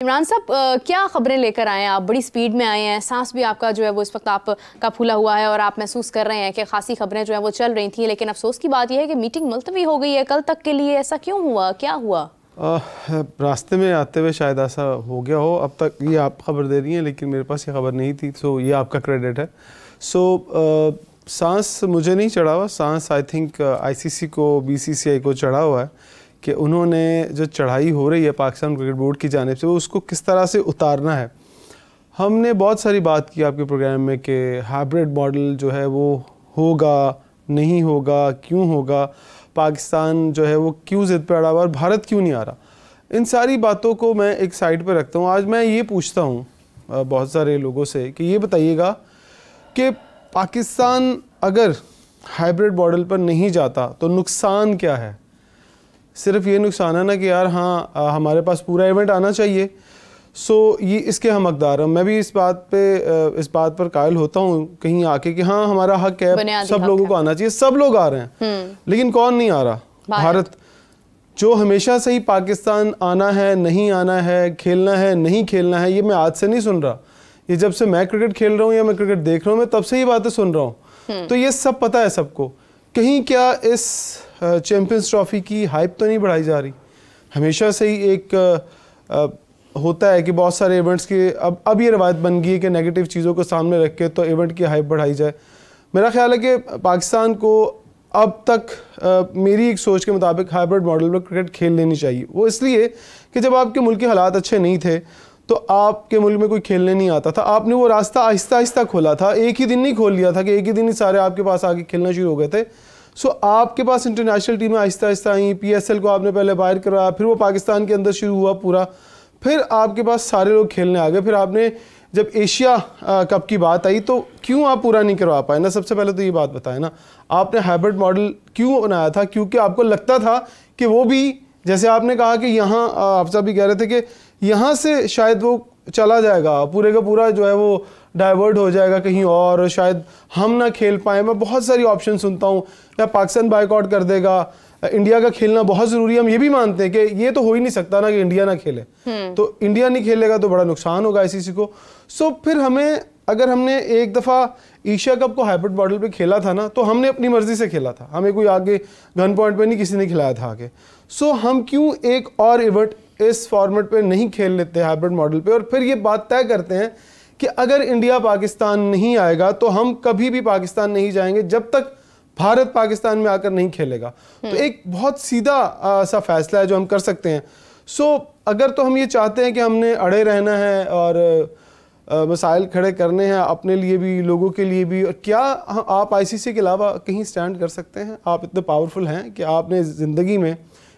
इमरान साहब, क्या खबरें लेकर आए हैं आप? बड़ी स्पीड में आए हैं, सांस भी आपका जो है वो इस वक्त आपका फूला हुआ है और आप महसूस कर रहे हैं कि खासी खबरें जो है वो चल रही थी, लेकिन अफसोस की बात यह है कि मीटिंग मुलतवी हो गई है कल तक के लिए। ऐसा क्यों हुआ, क्या हुआ? रास्ते में आते हुए शायद ऐसा हो गया हो। अब तक ये आप खबर दे रही हैं, लेकिन मेरे पास ये खबर नहीं थी, सो ये आपका क्रेडिट है। सो सांस मुझे नहीं चढ़ा हुआ, सांस आई थिंक आईसीसी को, बीसीसीआई को चढ़ा हुआ है कि उन्होंने जो चढ़ाई हो रही है पाकिस्तान क्रिकेट बोर्ड की जानिब से, वो उसको किस तरह से उतारना है। हमने बहुत सारी बात की आपके प्रोग्राम में कि हाइब्रिड मॉडल जो है वो होगा, नहीं होगा, क्यों होगा, पाकिस्तान जो है वो क्यों ज़िद पे अड़ा हुआ और भारत क्यों नहीं आ रहा। इन सारी बातों को मैं एक साइड पर रखता हूँ। आज मैं ये पूछता हूँ बहुत सारे लोगों से कि ये बताइएगा कि पाकिस्तान अगर हाइब्रिड मॉडल पर नहीं जाता तो नुकसान क्या है? सिर्फ ये नुकसान है ना कि यार हाँ हमारे पास पूरा इवेंट आना चाहिए, सो ये इसके हम हकदार हैं। मैं भी इस बात पर कायल होता हूँ कहीं आके कि हाँ हमारा हक है, सब लोगों को आना चाहिए, सब लोग आ रहे हैं, लेकिन कौन नहीं आ रहा? भारत, जो हमेशा से ही पाकिस्तान आना है, नहीं आना है, खेलना है, नहीं खेलना है, ये मैं आज से नहीं सुन रहा। ये जब से मैं क्रिकेट खेल रहा हूँ या मैं क्रिकेट देख रहा हूँ, मैं तब से ये बातें सुन रहा हूँ। तो ये सब पता है सबको। कहीं क्या इस चैंपियंस ट्रॉफी की हाइप तो नहीं बढ़ाई जा रही? हमेशा से ही एक होता है कि बहुत सारे इवेंट्स की अब ये रवायत बन गई है कि नेगेटिव चीज़ों को सामने रख के तो इवेंट की हाइप बढ़ाई जाए। मेरा ख्याल है कि पाकिस्तान को अब तक मेरी एक सोच के मुताबिक हाइब्रिड मॉडल में क्रिकेट खेल लेनी चाहिए। वो इसलिए कि जब आपके मुल्क के हालात अच्छे नहीं थे तो आपके मुल्क में कोई खेलने नहीं आता था, आपने वो रास्ता आहिस्ता आहिस्ता खोला था। एक ही दिन नहीं खोल लिया था कि एक ही दिन ही सारे आपके पास आके खेलना शुरू हो गए थे। सो आपके पास इंटरनेशनल टीमें आहिस्ता आहिस्ता आई, PSL को आपने पहले बाहर करवाया, फिर वो पाकिस्तान के अंदर शुरू हुआ पूरा, फिर आपके पास सारे लोग खेलने आ गए। फिर आपने जब एशिया कप की बात आई तो क्यों आप पूरा नहीं करवा पाए ना? सबसे पहले तो ये बात बताएं ना, आपने हाइब्रिड मॉडल क्यों बनाया था? क्योंकि आपको लगता था कि वो भी, जैसे आपने कहा कि यहाँ आप सब भी कह रहे थे कि यहाँ से शायद वो चला जाएगा, पूरे का पूरा जो है वो डाइवर्ट हो जाएगा कहीं और, शायद हम ना खेल पाए। मैं बहुत सारी ऑप्शन सुनता हूँ, या पाकिस्तान बाइकआउट कर देगा, इंडिया का खेलना बहुत ज़रूरी है। हम ये भी मानते हैं कि ये तो हो ही नहीं सकता ना कि इंडिया ना खेले, तो इंडिया नहीं खेलेगा तो बड़ा नुकसान होगा ICC को। सो फिर हमें, अगर हमने एक दफ़ा एशिया कप को हाइब्रिड मॉडल पे खेला था ना, तो हमने अपनी मर्जी से खेला था, हमें कोई आगे गन पॉइंट पे नहीं किसी ने खिलाया था आगे। सो हम क्यों एक और इवेंट इस फॉर्मेट पे नहीं खेल लेते हाइब्रिड मॉडल पे, और फिर ये बात तय करते हैं कि अगर इंडिया पाकिस्तान नहीं आएगा तो हम कभी भी पाकिस्तान नहीं जाएंगे जब तक भारत पाकिस्तान में आकर नहीं खेलेगा। तो एक बहुत सीधा सा फैसला है जो हम कर सकते हैं। सो अगर तो हम ये चाहते हैं कि हमने अड़े रहना है और मसाइल खड़े करने हैं अपने लिए भी, लोगों के लिए भी, और क्या आप ICC के अलावा कहीं स्टैंड कर सकते हैं? आप इतने पावरफुल हैं कि आपने ज़िंदगी में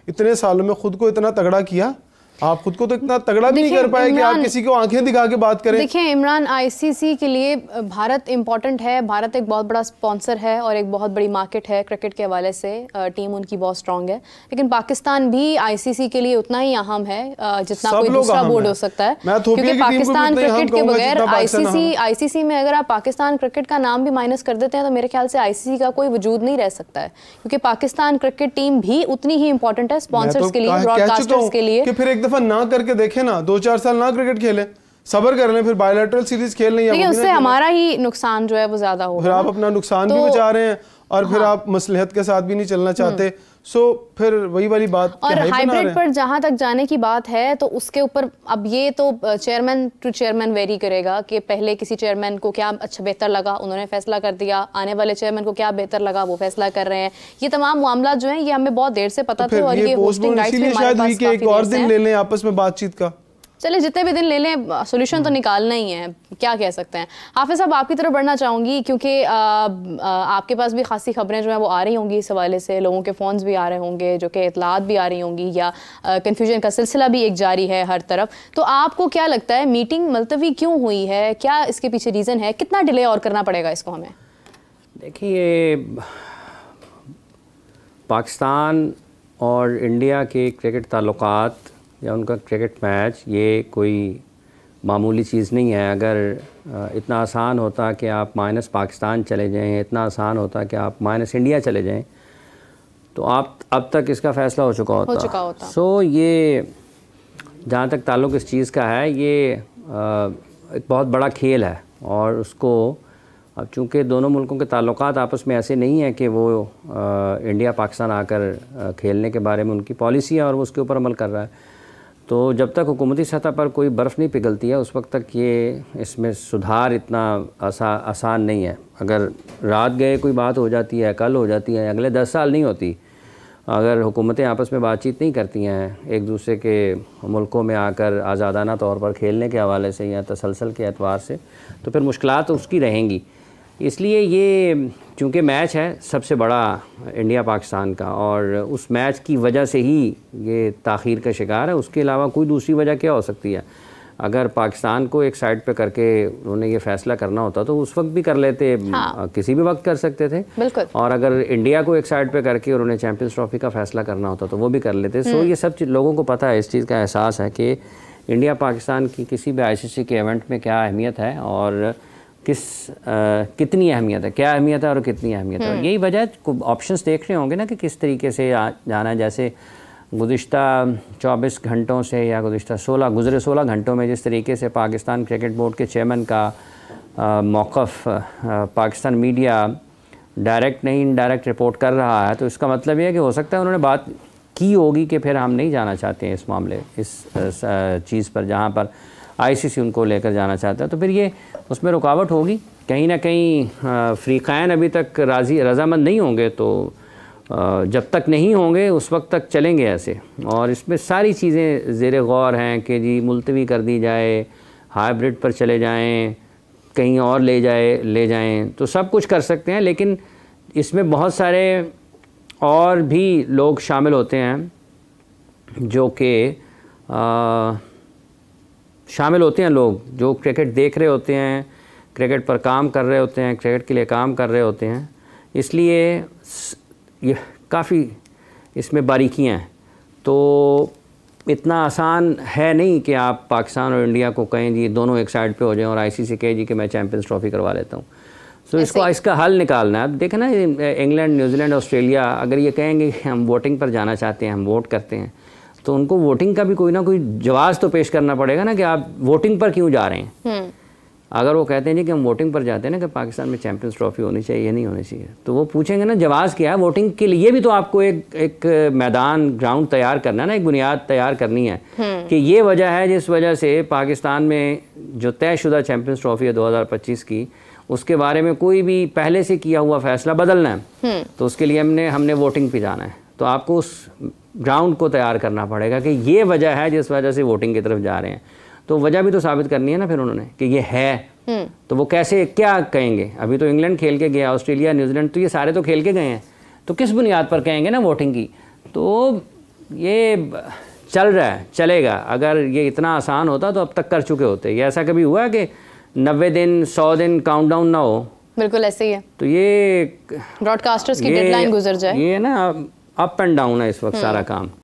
इतने सालों में खुद को इतना तगड़ा किया, आप खुद को तो इतना तगड़ा भी नहीं कर पाए कि आप किसी को आंखें दिखा के बात करें। देखिए इमरान, ICC के लिए भारत इंपॉर्टेंट है, भारत एक बहुत बड़ा स्पॉन्सर है और एक बहुत बड़ी मार्केट है क्रिकेट के हवाले से, टीम उनकी बहुत स्ट्रांग है, लेकिन पाकिस्तान भी ICC के लिए उतना ही अहम है जितना कोई दूसरा बोर्ड हो सकता है। क्योंकि पाकिस्तान क्रिकेट के बगैर ICC में अगर आप पाकिस्तान क्रिकेट का नाम भी माइनस कर देते हैं तो मेरे ख्याल से ICC का कोई वजूद नहीं रह सकता है, क्योंकि पाकिस्तान क्रिकेट टीम भी उतनी ही इंपॉर्टेंट है स्पॉन्सर्स के लिए, ब्रॉडकास्टर्स के लिए। फिर एक दफा ना करके देखें ना, 2-4 साल ना क्रिकेट खेले, सबर कर लें, फिर बायलैटरल सीरीज खेल लें, लेकिन उससे हमारा ही नुकसान जो है वो ज्यादा होगा। फिर आप अपना नुकसान भी बचा रहे हैं और फिर आप मसलहत के साथ भी नहीं चलना चाहते। सो फिर वही वाली बात। और हाइब्रिड पर जहां तक जाने की बात है तो उसके ऊपर अब ये तो चेयरमैन टू चेयरमैन वेरी करेगा कि पहले किसी चेयरमैन को क्या अच्छा बेहतर लगा, उन्होंने फैसला कर दिया, आने वाले चेयरमैन को क्या बेहतर लगा, वो फैसला कर रहे हैं। ये तमाम मामला जो है ये हमें बहुत देर से पता थे, और ये होस्टिंग राइट्स भी हमारे पास काफी एक और दिन ले लें आपस में बातचीत का। चले जितने भी दिन ले लें, सोल्यूशन तो निकालना ही है, क्या कह सकते हैं। हाफिज साहब, आपकी तरफ बढ़ना चाहूँगी क्योंकि आपके पास भी खासी खबरें जो हैं वो आ रही होंगी इस हवाले से, लोगों के फ़ोन्स भी आ रहे होंगे, जो कि इतलात भी आ रही होंगी, या कन्फ्यूजन का सिलसिला भी एक जारी है हर तरफ। तो आपको क्या लगता है मीटिंग मुलतवी क्यों हुई है, क्या इसके पीछे रीज़न है, कितना डिले और करना पड़ेगा इसको हमें? देखिए, पाकिस्तान और इंडिया के क्रिकेट ताल्लुकात या उनका क्रिकेट मैच ये कोई मामूली चीज़ नहीं है। अगर इतना आसान होता कि आप माइनस पाकिस्तान चले जाएं, इतना आसान होता कि आप माइनस इंडिया चले जाएं, तो आप अब तक इसका फ़ैसला हो चुका होता। हो चुका होता। सो ये जहाँ तक ताल्लुक़ इस चीज़ का है, ये एक बहुत बड़ा खेल है और उसको अब चूँकि दोनों मुल्कों के ताल्लुकात आपस में ऐसे नहीं हैं कि वो इंडिया पाकिस्तान आकर खेलने के बारे में उनकी पॉलिसी है और वो उसके ऊपर अमल कर रहा है, तो जब तक हुकूमती सतह पर कोई बर्फ़ नहीं पिघलती है उस वक्त तक ये इसमें सुधार इतना आसान नहीं है। अगर रात गए कोई बात हो जाती है, कल हो जाती है, अगले 10 साल नहीं होती, अगर हुकूमतें आपस में बातचीत नहीं करती हैं एक दूसरे के मुल्कों में आकर आज़ादाना तौर पर खेलने के हवाले से या तसलसल के एतबार से, तो फिर मुश्किलात उसकी रहेंगी। इसलिए ये चूँकि मैच है सबसे बड़ा इंडिया पाकिस्तान का और उस मैच की वजह से ही ये ताख़ीर का शिकार है, उसके अलावा कोई दूसरी वजह क्या हो सकती है। अगर पाकिस्तान को एक साइड पे करके उन्होंने ये फ़ैसला करना होता तो उस वक्त भी कर लेते, किसी भी वक्त कर सकते थे। बिल्कुल। और अगर इंडिया को एक साइड पे करके उन्होंने चैम्पियंस ट्रॉफी का फ़ैसला करना होता तो वो भी कर लेते। सो ये सब लोगों को पता है, इस चीज़ का एहसास है कि इंडिया पाकिस्तान की किसी भी ICC के इवेंट में क्या अहमियत है और कितनी अहमियत है, क्या अहमियत है और कितनी अहमियत है। और यही वजह ऑप्शंस देख रहे होंगे ना कि किस तरीके से जाना है। जैसे गुज़िश्ता 24 घंटों से या गुज़िश्ता 16 घंटों में जिस तरीके से पाकिस्तान क्रिकेट बोर्ड के चेयरमैन का मौक़िफ़ पाकिस्तान मीडिया डायरेक्ट नहीं इनडायरेक्ट रिपोर्ट कर रहा है, तो इसका मतलब ये है कि हो सकता है उन्होंने बात की होगी कि फिर हम नहीं जाना चाहते हैं इस मामले, इस चीज़ पर जहाँ पर ICC उनको लेकर जाना चाहता है, तो फिर ये उसमें रुकावट होगी। कहीं ना कहीं फ़रीक़ैन अभी तक रज़ामंद नहीं होंगे, तो जब तक नहीं होंगे उस वक्त तक चलेंगे ऐसे। और इसमें सारी चीज़ें ज़ेरे गौर हैं कि जी मुलतवी कर दी जाए, हाइब्रिड पर चले जाएं, कहीं और ले जाएं, तो सब कुछ कर सकते हैं। लेकिन इसमें बहुत सारे और भी लोग शामिल होते हैं जो कि शामिल होते हैं, लोग जो क्रिकेट देख रहे होते हैं, क्रिकेट पर काम कर रहे होते हैं, क्रिकेट के लिए काम कर रहे होते हैं। इसलिए ये काफ़ी इसमें बारीकियां हैं। तो इतना आसान है नहीं कि आप पाकिस्तान और इंडिया को कहें जी दोनों एक साइड पे हो जाएं और ICC कहे जी कि मैं चैम्पियंस ट्रॉफी करवा लेता हूँ। तो इसका हल निकालना है। अब देखें ना, इंग्लैंड, न्यूजीलैंड, ऑस्ट्रेलिया अगर ये कहेंगे कि हम वोटिंग पर जाना चाहते हैं, हम वोट करते हैं, तो उनको वोटिंग का भी कोई ना कोई जवाब तो पेश करना पड़ेगा ना कि आप वोटिंग पर क्यों जा रहे हैं। अगर वो कहते हैं जी कि हम वोटिंग पर जाते हैं ना कि पाकिस्तान में चैम्पियंस ट्रॉफी होनी चाहिए, ये नहीं होनी चाहिए, तो वो पूछेंगे ना जवाब क्या है। वोटिंग के लिए भी तो आपको एक मैदान, ग्राउंड तैयार करना है ना, एक बुनियाद तैयार करनी है कि ये वजह है जिस वजह से पाकिस्तान में जो तयशुदा चैम्पियंस ट्रॉफी है 2025 की, उसके बारे में कोई भी पहले से किया हुआ फैसला बदलना है, तो उसके लिए हमने वोटिंग पे जाना है। तो आपको उस ग्राउंड को तैयार करना पड़ेगा कि ये वजह है जिस वजह से वोटिंग की तरफ जा रहे हैं। तो वजह भी तो साबित करनी है ना फिर उन्होंने कि ये है। तो वो कैसे, क्या कहेंगे। अभी तो इंग्लैंड खेल के गया, ऑस्ट्रेलिया, न्यूजीलैंड, तो ये सारे तो खेल के गए हैं, तो किस बुनियाद पर कहेंगे ना वोटिंग की। तो ये चल रहा है, चलेगा। अगर ये इतना आसान होता तो अब तक कर चुके होते। ये ऐसा कभी हुआ कि 90 दिन 100 दिन काउंटडाउन ना हो। बिल्कुल ऐसे ही है। तो ये ब्रॉडकास्टर्स की डेडलाइन गुजर जाए, ये ना अप एंड डाउन है इस वक्त सारा काम।